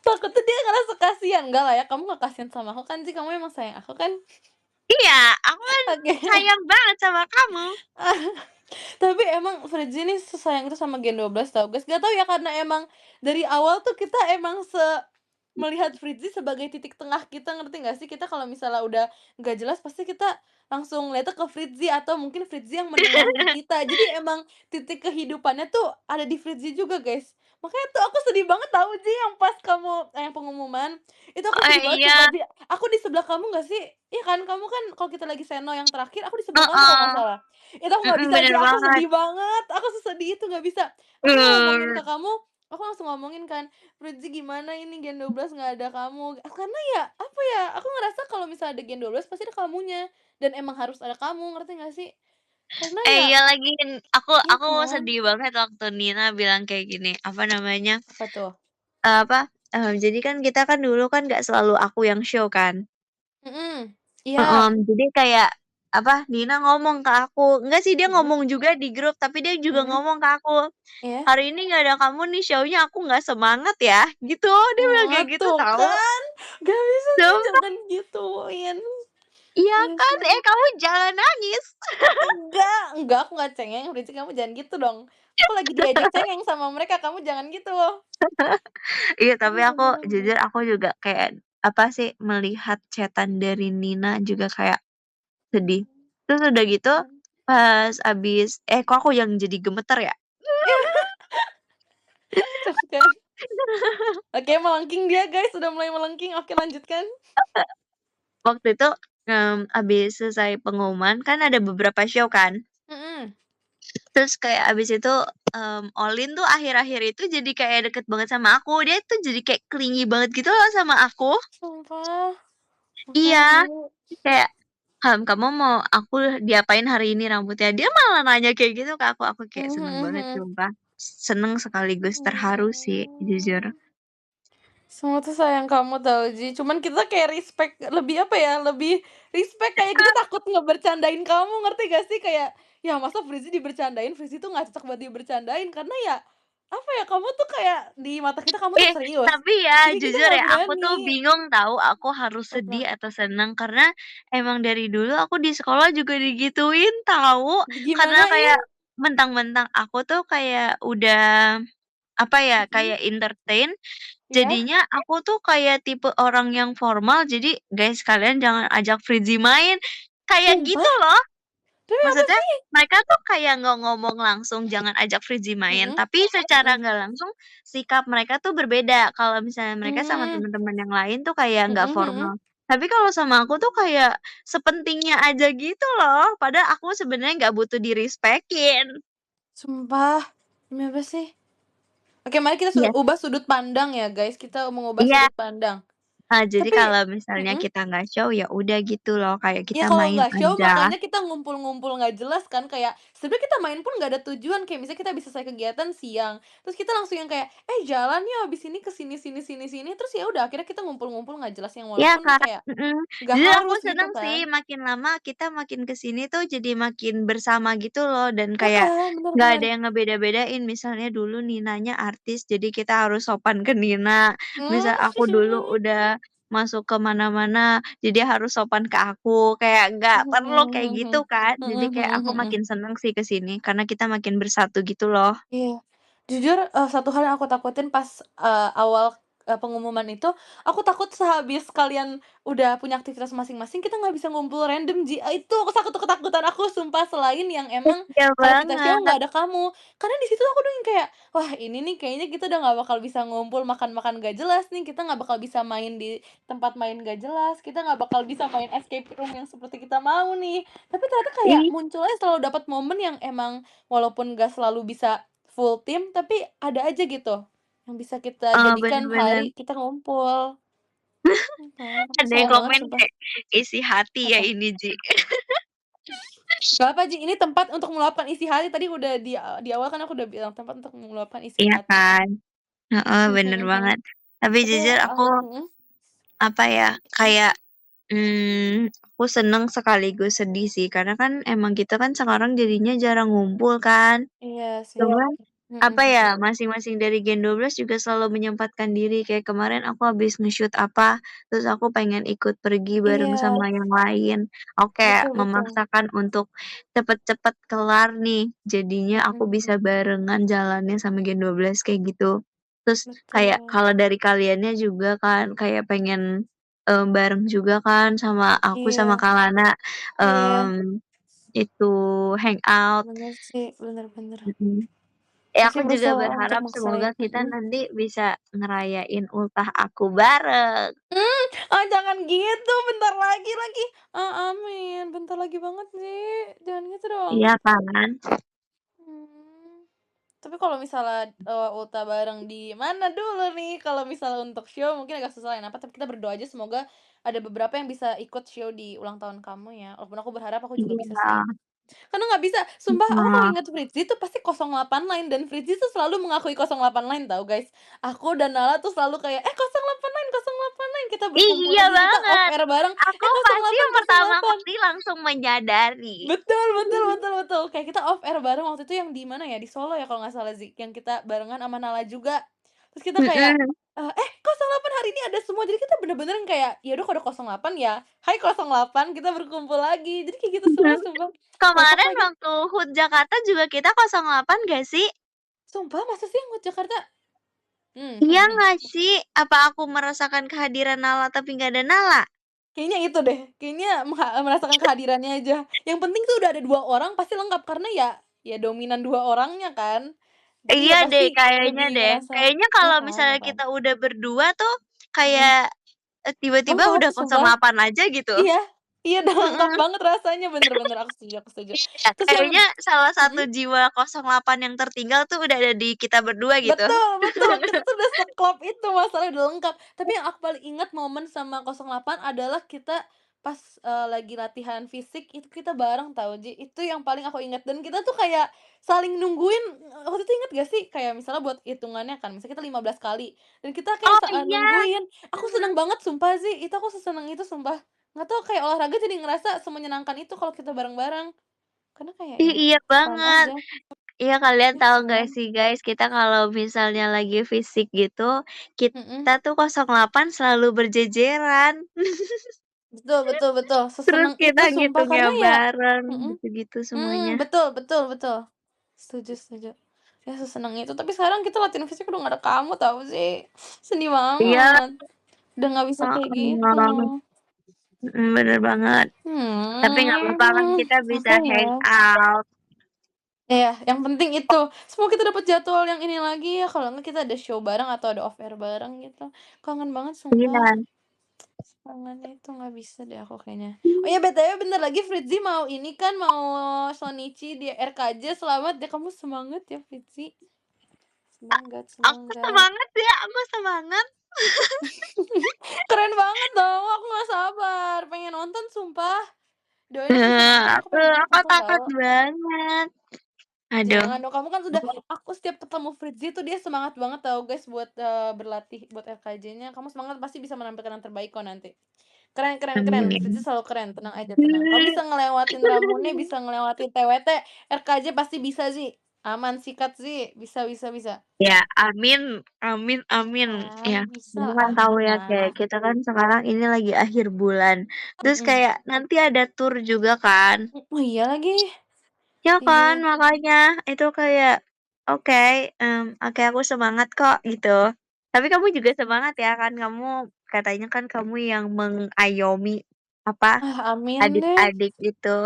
takutnya dia ngerasa kasihan. Enggak lah ya, kamu nggak kasihan sama aku kan Ji, kamu emang sayang aku kan? Iya, aku kan Oke. sayang banget sama kamu. Tapi emang Fredzy ini sesayang itu sama Gen 12 tau guys, gak tau ya karena emang dari awal tuh kita emang melihat Fredzy sebagai titik tengah kita, ngerti nggak sih? Kita kalau misalnya udah nggak jelas pasti kita langsung lihatnya ke Fredzy atau mungkin Fredzy yang menemani kita. Jadi emang titik kehidupannya tuh ada di Fredzy juga guys. Makanya tuh aku sedih banget tahu Ji yang pas kamu yang pengumuman, itu aku Oh sedih banget sumpah iya, Ji, aku di sebelah kamu nggak sih? Iya kan? Kamu kan kalau kita lagi seno yang terakhir, aku di sebelah kamu kalau nggak heeh, salah. Itu aku nggak bisa Ji, bener aku banget. sedih banget, aku sesedih itu nggak bisa. Aku ngomongin Eee, ke kamu, aku langsung ngomongin kan, "Fredzy gimana ini Gen 12 nggak ada kamu?" Karena ya, apa ya, aku ngerasa kalau misalnya ada Gen 12 pasti ada kamunya, dan emang harus ada kamu, ngerti nggak sih? Karena ya iya lagi, iya aku kan? sedih banget waktu Nina bilang kayak gini, apa namanya, Apa tuh? apa, jadi kan kita kan dulu kan nggak selalu aku yang show kan. Mhm, iya, Jadi kayak, apa, Nina ngomong ke aku, enggak sih dia mhm, ngomong juga di grup, tapi dia juga mhm, ngomong ke aku, iya. "Hari ini nggak ada kamu nih show-nya aku nggak semangat ya," gitu, dia bilang Wah, kayak gitu tuh tahu. kan, gak bisa sih, Sumpah, jangan gituin. iya Iya kan, sih. kamu jangan nangis. Enggak, aku nggak cengeng, Fredzy kamu jangan gitu dong. Aku lagi diajak cengeng sama mereka, kamu jangan gitu. Iya, tapi Aduh, aku bener deh. jujur aku juga kayak, apa sih, melihat chat-an dari Nina juga kayak sedih. Terus udah gitu, Mhm. pas abis kok aku yang jadi gemeter ya? Tuh kan. Oke, melengking dia guys, sudah mulai melengking, oke lanjutkan. Waktu itu, abis selesai pengumuman kan ada beberapa show kan, Mhm. terus kayak abis itu, Olin tuh akhir-akhir itu jadi kayak deket banget sama aku, dia tuh jadi kayak clingy banget gitu loh sama aku. Sumpah, Iya, makasih. kayak, kamu mau aku diapain hari ini rambutnya?" Dia malah nanya kayak gitu ke aku kayak Mhm seneng banget mhm. sumpah. Seneng sekaligus terharu sih jujur. Mmm. Semua tuh sayang kamu tau, Ji. Cuman kita kayak respect lebih, apa ya, lebih respect kayak kita takut ngebercandain kamu, ngerti gak sih? Kayak, ya masa Frizzy dibercandain, Frizzy tuh nggak cocok buat dibercandain, karena ya, apa ya, kamu tuh kayak di mata kita kamu tuh serius. Tapi ya Jadi kita jujur nggak ya aku tuh berani. bingung tahu aku harus sedih Apa? atau seneng karena emang dari dulu aku di sekolah juga digituin tahu. Karena Gimanain? kayak mentang-mentang aku tuh kayak udah, apa ya, Mhm. kayak entertain. Iya? Jadinya aku tuh kayak tipe orang yang formal, jadi, "Guys, kalian jangan ajak Fritzi main." Kayak gitu Sumpah? loh. Demi apa Maksudnya sih? mereka tuh kayak nggak ngomong langsung, "Jangan ajak Fritzi main," Mhm. tapi secara Mhm. nggak langsung sikap mereka tuh berbeda. Kalau misalnya mereka sama Mmm. teman-teman yang lain tuh kayak nggak Mhm mhm. formal. Tapi kalau sama aku tuh kayak sepentingnya aja gitu loh, padahal aku sebenarnya nggak butuh di-respect-in. Sumpah, demi apa sih? Oke, mari kita Iya ubah sudut pandang ya, guys, kita mengubah iya, sudut pandang. jadi Tapi kalau misalnya mhm, kita nggak show, ya udah gitu loh, kayak ya kita kalau main nggak show aja. makanya kita ngumpul-ngumpul nggak jelas kan, kayak sebenarnya kita main pun nggak ada tujuan, kayak misalnya kita bisa selesai kegiatan siang, terus kita langsung yang kayak, "Eh, jalan yuk habis ini ke sini sini sini sini," terus ya udah akhirnya kita ngumpul-ngumpul nggak jelas yang Iya walaupun Kak, kayak nggak jujur aku harus gitu seneng sih kan. makin lama kita makin ke sini tuh jadi makin bersama gitu loh dan kayak Heeh, bener nggak bener. ada yang ngebeda-bedain misalnya dulu Ninanya artis jadi kita harus sopan ke Nina, misal aku dulu Mmm. udah masuk ke mana-mana jadi harus sopan ke aku, kayak nggak Mhm perlu kayak mhm gitu kan. Jadi mhm kayak mhm aku mhm. makin seneng sih ke sini karena kita makin bersatu gitu loh. Iya. Jujur, satu hal yang aku takutin pas, awal pengumuman itu, aku takut sehabis kalian udah punya aktivitas masing-masing, kita nggak bisa ngumpul random, Ji. Itu ketakutan aku sumpah, selain yang emang Iya kalau kita show banget. nggak ada kamu. Karena di situ aku udah yang kayak, "Wah, ini nih kayaknya kita udah nggak bakal bisa ngumpul, makan-makan nggak jelas nih, kita nggak bakal bisa main di tempat main nggak jelas, kita nggak bakal bisa main escape room yang seperti kita mau nih." Tapi ternyata kayak Ih, munculnya selalu dapat momen yang emang walaupun nggak selalu bisa full tim, tapi ada aja gitu. Yang bisa kita jadikan bener-bener. hari kita ngumpul. Kan, aku Ada yang sayang banget komen sumpah. kayak, "Isi hati ya Apa? ini, Ji." Gak apa, Ji, ini tempat untuk meluapkan isi hati, tadi udah di awal kan aku udah bilang, tempat untuk meluapkan isi Iya hati. kan? Heeh, Mhm bener mhm. banget. Tapi Tapi jujur aku, mhm, apa ya, kayak, aku seneng sekaligus sedih sih, karena kan emang kita kan sekarang jadinya jarang ngumpul kan. iya sih. Cuman, Mhm apa ya, mhm. masing-masing dari Gen 12 juga selalu menyempatkan diri, kayak kemarin aku habis nge-shoot apa, terus aku pengen ikut pergi bareng Iya, sama yang lain. Aku kayak betul betul. memaksakan untuk cepet-cepet kelar nih, jadinya aku Mhm bisa mhm. barengan jalannya sama Gen 12 kayak gitu. Terus kayak Betul. kalau dari kaliannya juga kan, kayak pengen, bareng juga kan sama aku sama Iya Kak Lana, iya, mmm, itu hangout. bener sih, bener bener. Mhm. Aku Pasti juga berusaha untuk berharap semoga maksain, kita mhm. nanti bisa ngerayain ultah aku bareng. Ah, jangan gitu, bentar lagi. Amin, bentar lagi banget sih, jangan gitu dong. Iya kan? Mmm, tapi kalau misalnya, ultah bareng di mana dulu nih, kalau misalnya untuk show mungkin agak susah ya, tapi kita berdoa aja semoga ada beberapa yang bisa ikut show di ulang tahun kamu ya, walaupun aku berharap aku juga bisa sih. Iya, Karena nggak bisa, sumpah aku kalau heeh. inget Fritzi tuh pasti 08 line dan Fritzi tuh selalu mengakui 08 line tahu guys. Aku dan Nala tuh selalu kayak, "Eh 08 line 08 line," kita berkumpul Iya lagi, kita off banget. air bareng, Aku "Eh pasti 08 yang pertama 08." kali langsung menyadari. Betul betul betul betul, kayak kita off air bareng waktu itu yang di mana ya, di Solo ya kalau nggak salah Zik, yang kita barengan sama Nala juga. Terus kita kayak, Mhm. 08 hari ini ada semua, jadi kita bener-bener yang kayak, ya udah kalau ada 08 ya, hai 08 kita berkumpul lagi, jadi kayak gitu semua sumpah, kocak Kemarin lagi. waktu HUT Jakarta juga kita 08 gak sih? Sumpah masa sih yang Jakarta? Iya Mhm. nggak sih? Apa aku merasakan kehadiran Nala tapi nggak ada Nala? Kayaknya itu deh, kayaknya merasakan kehadirannya aja. Yang penting tuh udah ada 2 orang pasti lengkap, karena ya dominan 2 orangnya kan. Jadi ya Iya deh, pasti kayaknya lebih deh. ngerasa Kayaknya iya kalau kan iya misalnya kan? kita udah berdua tuh Mhm. kayak, tiba-tiba Lengkap udah sumpah. 08 aja gitu. Iya iya udah lengkap Mhm. banget rasanya, bener bener, aku setuju aku setuju. Iya, Terus yang kayaknya salah satu mhm? jiwa 08 yang tertinggal tuh udah ada di kita berdua gitu. Betul betul, kita tuh udah seklop itu, masalahnya udah lengkap. Tapi yang aku paling ingat momen sama 08 adalah kita pas, lagi latihan fisik itu kita bareng tahu, Ji. Itu yang paling aku ingat dan kita tuh kayak saling nungguin, waktu itu inget gak sih? Kayak misalnya buat hitungannya kan, misalnya kita 15 kali dan kita kayak Oh iya, nungguin. Aku seneng mhm. banget sumpah sih, itu aku seseneng itu sumpah. Nggak tahu kayak olahraga jadi ngerasa semenyenangkan itu kalau kita bareng-bareng. Karena kayak Ih, ya iya fun banget. aja. Iya, kalian Iya tahu nggak kan? sih guys, kita kalau misalnya lagi fisik gitu, kita Mhm. tuh 08 selalu berjejeran. Betul betul betul, Terus seseneng itu kita sumpah ngitungnya karena ya bareng, mhm gitu-gitu semuanya. betul betul betul. Setuju setuju. Ya seseneng itu, tapi sekarang kita latihan fisik udah gak ada kamu tahu sih. Sedih Iya, banget, udah gak bisa kayak gitu. heeh. Bener banget. Tapi nggak apa-apa kan kita bisa Apa ya? hangout. Iya, yang penting itu, semoga kita dapat jadwal yang ini lagi ya, kalau enggak kita ada show bareng atau ada off air bareng gitu. Kangen banget sumpah. Iya. Kangen itu nggak bisa deh aku kayaknya. Oh ya BTW bentar lagi Fritzi mau ini kan, mau Shonichi di RKJ, selamat ya, kamu semangat ya Fritzi. Semangat Aku semangat. semangat ya, aku semangat. Keren banget dong, aku nggak sabar, pengen nonton sumpah. Doain aku bisa nonton, aku pengen banget Aku nonton takut tahu. banget. Aduh. Jangan dong, kamu kan sudah aku setiap ketemu Fritzi tuh dia semangat banget tahu guys buat, berlatih buat RKJ-nya, kamu semangat pasti bisa menampilkan yang terbaik kok nanti. Keren keren keren, Fritzi Amin. selalu keren, tenang aja tenang. Kamu bisa ngelewatin Ramune, bisa ngelewatin TWT, RKJ pasti bisa sih. Aman, sikat sih, bisa. Ya, amin, amin, amin. Kan, Ya, bisa kamu kan lah, tahu ya kayak tenang. kita kan sekarang ini lagi akhir bulan. Terus Mhm. kayak nanti ada tour juga kan. Oh iya lagi, Ya kan, iya. makanya itu kayak oke, oke aku semangat kok gitu. Tapi kamu juga semangat ya, kan kamu katanya kan kamu yang mengayomi, apa, Ah, amin deh, adik-adik itu.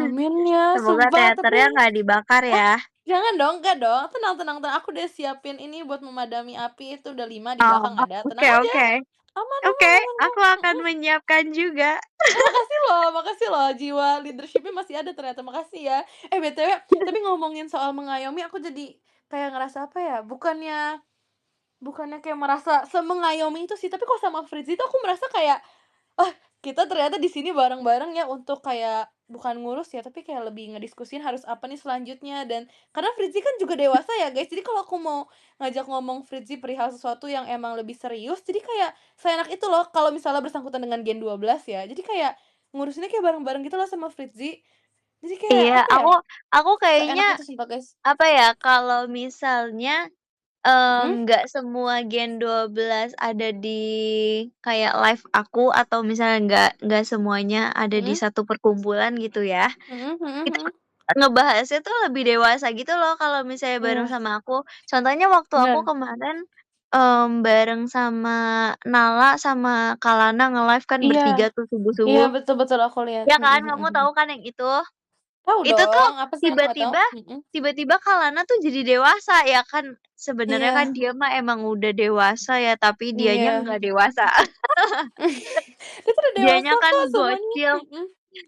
amin ya, Semoga sumpah, tapi teaternya nggak dibakar ah, ya. jangan dong, enggak dong, tenang tenang tenang, aku udah siapin ini buat memadami api, itu udah 5 di Oh, belakang ada, tenang oke aja, oke. aman Oke, aman aman aku aman, akan menyiapkan juga. makasih loh, jiwa leadership-nya masih ada ternyata, makasih ya. BTW, tapi ngomongin soal mengayomi, aku jadi kayak ngerasa apa ya, bukannya bukannya kayak merasa semengayomi itu sih, tapi kok sama Fritzi itu aku merasa kayak, "Ah, kita ternyata di sini bareng-bareng ya untuk kayak bukan ngurus ya, tapi kayak lebih ngediskusin harus apa nih selanjutnya." Dan karena Fritzi kan juga dewasa ya, guys, jadi kalau aku mau ngajak ngomong Fritzi perihal sesuatu yang emang lebih serius, jadi kayak seenak itu loh kalau misalnya bersangkutan dengan Gen 12 ya. Jadi kayak ngurusinnya kayak bareng-bareng gitu loh sama Fritzi. Jadi kayak Iya, apa ya, aku kayaknya, seenak itu sumpah, guys. apa ya, kalau misalnya, Mhm nggak semua Gen 12 ada di kayak live aku atau misalnya nggak semuanya ada di mhm satu perkumpulan gitu ya, mhm mhm itu mhm. ngebahasnya tuh lebih dewasa gitu loh kalau misalnya bareng Iya, sama aku. Contohnya waktu aku bener. kemarin, bareng sama Nala sama Kalana nge-live kan Iya bertiga tuh iya, subuh-subuh. betul betul, aku lihat. Ya Mhm kan, mhm kamu mhm. tahu kan yang itu? Tahu Itu tuh dong, apa sih yang aku nggak tahu? tiba-tiba Mhm. tiba-tiba Kak Lana tuh jadi dewasa ya kan, sebenarnya kan Iya dia mah emang udah dewasa ya, tapi dianya iya. nggak dewasa. Dia tuh udah Dianya dewasa kan kok semuanya, bocil, mhm.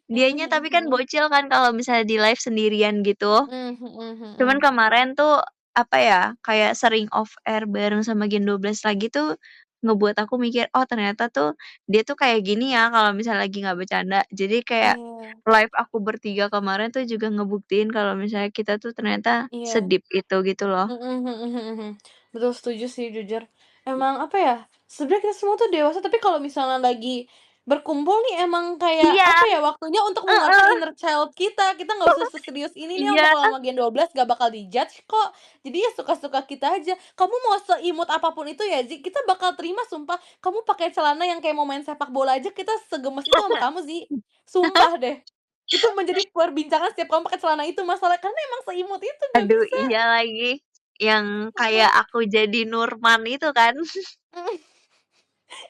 Mhm dianya mhm tapi kan mhm. bocil kan kalau misalnya di live sendirian gitu. Mmm, mhm Cuman mhm. kemarin tuh, apa ya, kayak sering off air bareng sama Gen 12 lagi tuh, ngebuat aku mikir, "Oh ternyata tuh, dia tuh kayak gini ya kalau misalnya lagi nggak bercanda." Jadi kayak, Iya live aku bertiga kemarin tuh juga ngebuktiin kalau misalnya kita tuh ternyata iya. se-deep itu gitu loh. Mhm mhm mhm mhm. Betul, setuju sih jujur. Emang apa ya, sebenarnya kita semua tuh dewasa, tapi kalau misalnya lagi berkumpul nih emang kayak Iya, apa ya, waktunya untuk mengeluarkan heeh, inner child kita. Kita nggak usah seserius ini nih iya, sama kalau sama Gen 12 nggak bakal di-judge kok. Jadi ya suka-suka kita aja. Kamu mau seimut apapun itu ya Zi, kita bakal terima sumpah. Kamu pakai celana yang kayak mau main sepak bola aja kita segemes itu sama kamu Zi. Sumpah deh. Itu menjadi perbincangan setiap kamu pakai celana itu masalah karena emang seimut itu, nggak aduh bisa. iya lagi, yang kayak Sumpah. aku jadi Nurman itu kan.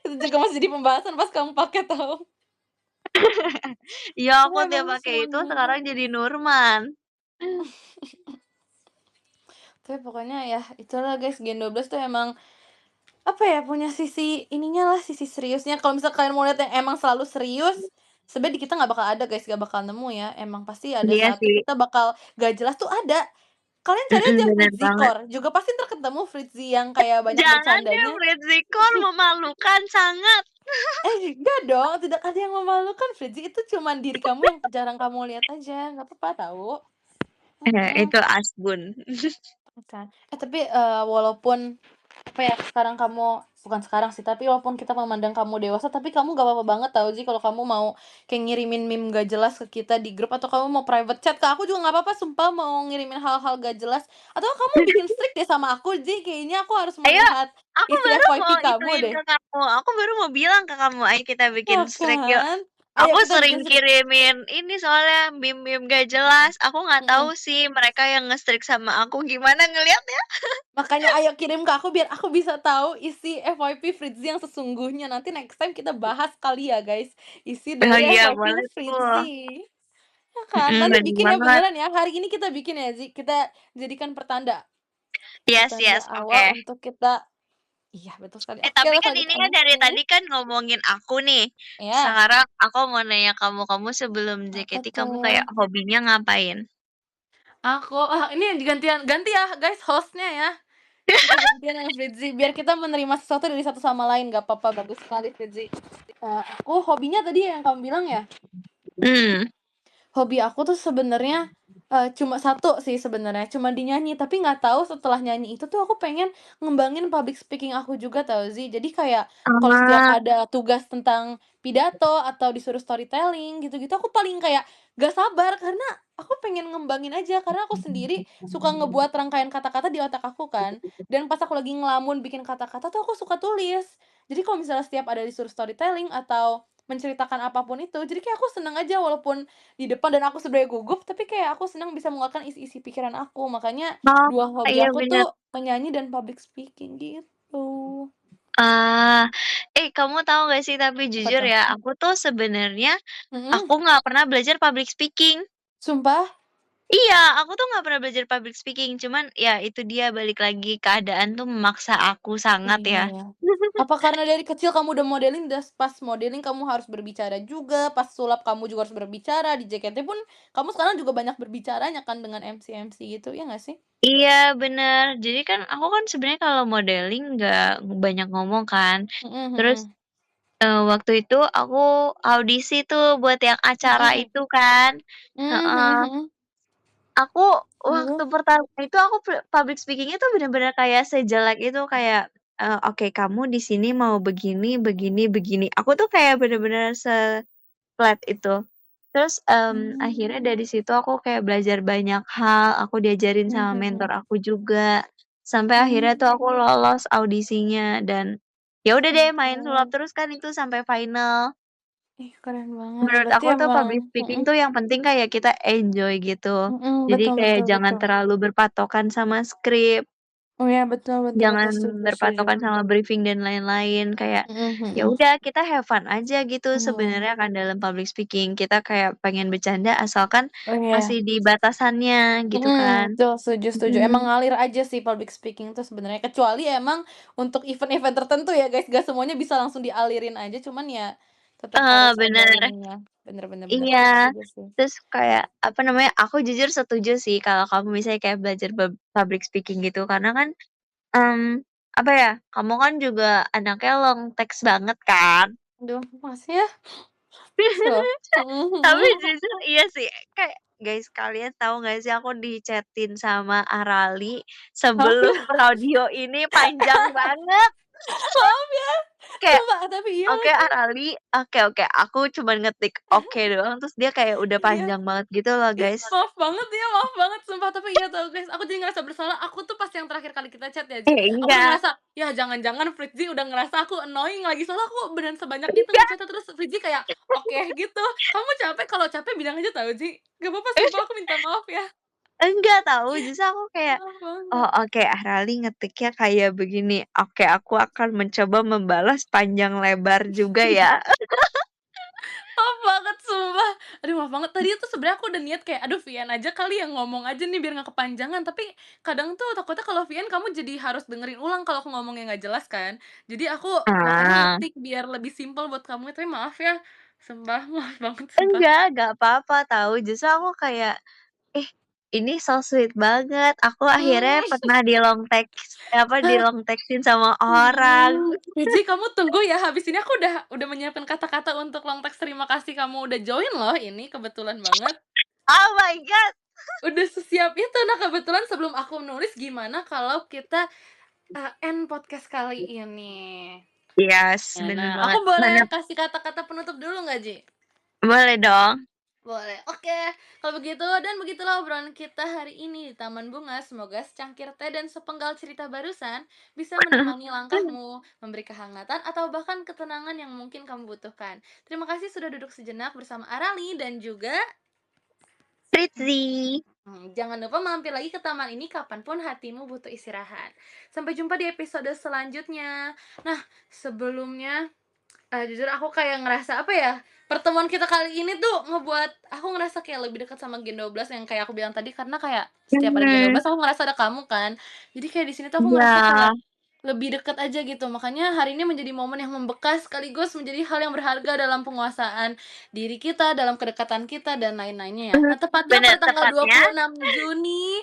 Itu juga masih jadi pembahasan pas kamu pakai tahu. Iya Tapi aku tiap emang pakai seru itu banget. sekarang jadi Nurman. Tapi pokoknya ya itulah guys, Gen 12 tuh emang, apa ya, punya sisi ininya lah, sisi seriusnya. Kalau misal kalian mau lihat yang emang selalu serius, sebenarnya di kita nggak bakal ada guys, nggak bakal nemu ya. Emang pasti ada Iya satu sih, kita bakal gak jelas tuh ada. Kalian cari mhm, aja bener Fritzy banget. Core, juga pasti entar ketemu Fritzy yang kayak banyak Jangan deh bercandanya. Fritzi-Core memalukan sangat. Enggak dong, tidak ada yang memalukan Fritzy, itu cuman diri kamu yang jarang kamu lihat aja, nggak apa-apa tahu. Mhm. Itu Asbun. Kan. Tapi, walaupun, apa ya, sekarang kamu bukan sekarang sih, tapi walaupun kita memandang kamu dewasa, tapi kamu gak apa-apa banget tau sih kalau kamu mau kayak ngirimin meme gak jelas ke kita di grup, atau kamu mau private chat ke aku juga gak apa-apa, sumpah mau ngirimin hal-hal gak jelas, atau kamu bikin strict deh sama aku, Ji, kayaknya aku harus Ayo, melihat aku isi baru mau FYP kamu ituin deh. ke kamu, aku baru mau bilang ke kamu, "Ayo kita bikin Ya streak yuk." kan? Ayo Aku kita sering bikin strict. kirimin ini soalnya meme-meme gak jelas, aku nggak tahu Mhm. sih mereka yang nge-streak sama aku gimana ngelihatnya. Makanya ayo kirim ke aku biar aku bisa tahu isi FYP Fritzy yang sesungguhnya. Nanti next time kita bahas kali ya guys, isi Oh dari iya FYP boleh tuh, Fritzy. Ya kan? Nanti bener bikin ya banget. beneran ya. Hari ini kita bikin ya, Zi. Kita jadikan pertanda. Yes Pertanda yes, awal oke. untuk kita iya betul sekali. Oke Tapi lah kan kalau gitu ini kan Anya. dari Mhm. tadi kan ngomongin aku nih. Ya, Sekarang aku mau nanya kamu, kamu sebelum apa JKT kamu kayak tuh? hobinya ngapain? Ini gantian ganti ya guys hostnya ya. Kita gantian sama Fritzy biar kita menerima sesuatu dari satu sama lain. Gak apa-apa, bagus sekali Fritzy. Aku hobinya tadi yang kamu bilang ya. Hmm. Hobi aku tuh sebenarnya, cuma satu sih sebenarnya, cuma di nyanyi, tapi nggak tahu setelah nyanyi itu tuh aku pengen ngembangin public speaking aku juga tau sih. Jadi kayak kalau setiap Ah, ada tugas tentang pidato atau disuruh storytelling gitu-gitu, aku paling kayak gak sabar karena aku pengen ngembangin aja, karena aku sendiri suka ngebuat rangkaian kata-kata di otak aku kan, dan pas aku lagi ngelamun bikin kata-kata tuh aku suka tulis. Jadi kalau misalnya setiap ada disuruh storytelling atau menceritakan apapun itu, jadi kayak aku seneng aja walaupun di depan dan aku sebenarnya gugup, tapi kayak aku senang bisa mengeluarkan isi-isi pikiran aku. Makanya oh, 2 hobi iya aku bener. tuh menyanyi dan public speaking gitu. Ah, kamu tahu nggak sih tapi Apa jujur tuh? ya, aku tuh sebenarnya Mhm, aku nggak pernah belajar public speaking. sumpah? Iya, aku tuh nggak pernah belajar public speaking, cuman ya itu dia balik lagi keadaan tuh memaksa aku sangat Iya ya. ya. Apa karena dari kecil kamu udah modeling, pas modeling kamu harus berbicara juga, pas sulap kamu juga harus berbicara, di JKT pun kamu sekarang juga banyak berbicaranya kan dengan MC-MC gitu, ya nggak sih? Iya bener, jadi kan aku kan sebenarnya kalau modeling nggak banyak ngomong kan, Mhm terus, mhm. waktu itu aku audisi tuh buat yang acara Mhm. itu kan, Mmm, heeh. mhm mhm. Aku waktu Lalu? pertama itu aku public speaking-nya tuh bener-bener kayak sejelek itu kayak, "Oke kamu di sini mau begini begini begini." Aku tuh kayak bener-bener se-flat itu. Terus, akhirnya Mmm. dari situ aku kayak belajar banyak hal, aku diajarin Mhm sama mentor mhm. aku juga, sampai akhirnya tuh aku Mmm. lolos audisinya dan ya udah deh main sulap Oke. terus kan itu sampai final. Ih, keren banget. Menurut Berarti aku tuh emang public speaking mhm tuh yang penting kayak kita enjoy gitu. mhm, Jadi betul kayak betul jangan betul. terlalu berpatokan sama skrip, Oh ya, betul betul betul, jangan setuju setuju. berpatokan sama briefing dan lain-lain, kayak Mhm ya mhm. udah kita have fun aja gitu Iya. sebenarnya kan dalam public speaking. Kita kayak pengen bercanda asalkan Oh iya. masih di batasannya gitu Mhm, kan. betul, setuju setuju. Emang Mhm. ngalir aja sih public speaking tuh sebenarnya, kecuali emang untuk event-event tertentu ya guys, nggak semuanya bisa langsung dialirin aja, cuman ya tetep harus ada Bener. ininya. Bener bener bener, Iya, setuju sih. terus kayak, apa namanya, aku jujur setuju sih kalau kamu misalnya kayak belajar public speaking gitu, karena kan, apa ya, kamu kan juga anaknya long text banget kan. Aduh, makasih ya. Makasih loh. Mhm Tapi mhm. jujur iya sih, kayak guys kalian tahu nggak sih aku di-chat-in sama Arali Maaf sebelum ya audio ini panjang banget, maaf ya, kayak, sumpah, tapi iya "Oke lagi. Arali, oke oke," aku cuman ngetik oke doang, terus dia kayak udah Iya. panjang banget gitu loh guys. Maaf banget sumpah, tapi iya tahu guys, aku jadi ngerasa bersalah, aku tuh pas yang terakhir kali kita chat ya, Ji, aku udah Enggak ngerasa, ya jangan-jangan Fritzi udah ngerasa aku annoying lagi, soalnya aku beneran sebanyak itu enggak nge-chat-nya, terus Fritzi kayak, "Oke," gitu. "Kamu capek? Kalau capek bilang aja tahu, Ji." Gak apa-apa sumpah, aku minta maaf ya. enggak tahu, justru aku kayak, Maaf "Oh banget. oke Arali ngetiknya kayak begini, oke aku akan mencoba membalas panjang lebar juga ya." Maaf banget sumpah. Aduh maaf banget, tadi tuh sebenarnya aku udah niat kayak, aduh Vian aja kali yang ngomong aja nih biar nggak kepanjangan, tapi kadang tuh takutnya kalau Vian kamu jadi harus dengerin ulang kalau aku ngomongnya nggak jelas kan. Jadi aku makanya Ah. ngetik biar lebih simpel buat kamu, tapi maaf ya, sumpah maaf banget sumpah. Enggak apa-apa tahu, justru aku kayak, "Ih, ini so sweet banget." Aku akhirnya Mmm, pernah di-long text apa, di-long text-in sama orang. Wiji kamu tunggu ya, habis ini aku udah menyiapkan kata-kata untuk long text terima kasih kamu udah join loh ini, kebetulan banget. Oh my god! Udah sesiap itu. Nah, kebetulan sebelum aku nulis, gimana kalau kita, end podcast kali ini? Yes, bener Nah, aku banget. boleh Mana kasih kata-kata penutup dulu nggak, Ji? boleh dong. Boleh. Oke, kalau begitu dan begitulah obrolan kita hari ini di Taman Bunga. Semoga secangkir teh dan sepenggal cerita barusan bisa menemani langkahmu, memberi kehangatan atau bahkan ketenangan yang mungkin kamu butuhkan. Terima kasih sudah duduk sejenak bersama Arali dan juga Fritzi. Jangan lupa mampir lagi ke taman ini kapanpun hatimu butuh istirahat. Sampai jumpa di episode selanjutnya. Nah, sebelumnya, jujur aku kayak ngerasa apa ya, pertemuan kita kali ini tuh ngebuat aku ngerasa kayak lebih dekat sama Gen 12 yang kayak aku bilang tadi, karena kayak setiap ada Gen Mhm, 12 aku ngerasa ada kamu kan. Jadi kayak di sini tuh aku ngerasa kayak iya, lebih dekat aja gitu. Makanya hari ini menjadi momen yang membekas sekaligus menjadi hal yang berharga dalam penguasaan diri kita, dalam kedekatan kita dan lain-lainnya ya. Nah, tepatnya bener pada tanggal tepatnya 26 Juni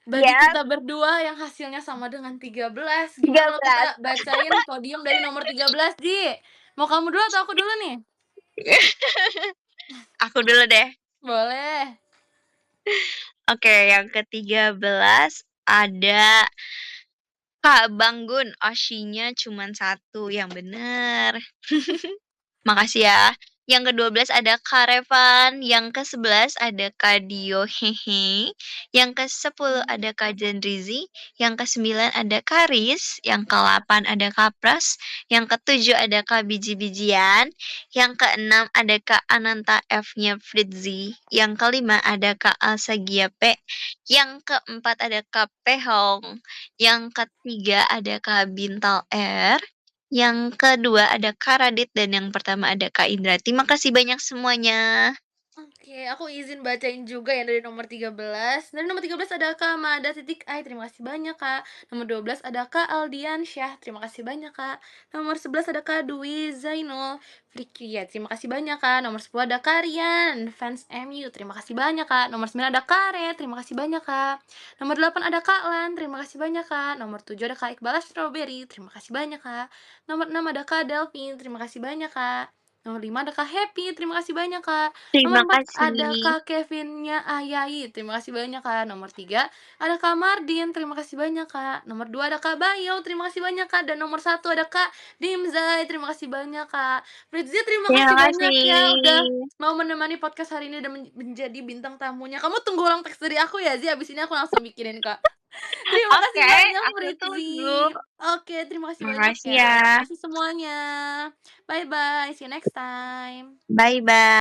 bagi ya kita berdua yang hasilnya sama dengan 13. Gimana kalau 13. kita bacain podium dari nomor 13, Ji? Mau kamu dulu atau aku dulu nih? Aku dulu deh. Boleh. Oke, yang ke-13 ada Kak Banggun, Oshinya cuman satu yang bener. Makasih ya. Yang ke-12 ada Kak Revan, yang ke-11 ada Kak Dio Hehe, yang ke-10 ada Kak Jendrizi, yang ke-9 ada Kak Riz, yang ke-8 ada Kak Pras, yang ke-7 ada Kak Biji-Bijian, yang ke-6 ada Kak Ananta F-nya Fritzi, yang ke-5 ada Kak Alsagia P, yang ke-4 ada Kak Pehong, yang ke-3 ada Kak Bintal R, Yang kedua ada Kak Radit dan yang pertama ada Kak Indra. Terima kasih banyak semuanya. Oke, aku izin bacain juga ya dari nomor 13. Dari nomor 13 ada Kak Mada titik I, terima kasih banyak Kak. Nomor 12 ada Kak Aldiansyah, terima kasih banyak Kak. Nomor 11 ada Kak Dwi Zainul Fikriya, terima kasih banyak Kak. Nomor 10 ada Kak Rian, fans MU, terima kasih banyak Kak. Nomor 9 ada Kak Re, terima kasih banyak Kak. Nomor 8 ada Kak Lan, terima kasih banyak Kak. Nomor 7 ada Kak Iqbal Strawberry, terima kasih banyak Kak. Nomor 6 ada Kak Delvin, terima kasih banyak Kak. Nomor 5 ada Kak Happy, terima kasih banyak Kak. Terima Nomor 4 ada kasih. Kak Kevinnya Ayai, terima kasih banyak Kak. Nomor 3 ada Kak Mardin, terima kasih banyak Kak. Nomor 2 ada Kak Bayo, terima kasih banyak Kak. Dan nomor 1 ada Kak Dimzai, terima kasih banyak Kak. Fritzi, terima Terima kasih banyak ya udah kasih. mau menemani podcast hari ini dan menjadi bintang tamunya. Kamu tunggu ulang teks dari aku ya, Zi, abis ini aku langsung bikinin Kak. Terima kasih Oke, banyak aku tunggu. Fritzi. Oke, terima kasih banyak Makasih ya. ya. Terima kasih semuanya. Bye-bye, see you next time. Bye-bye.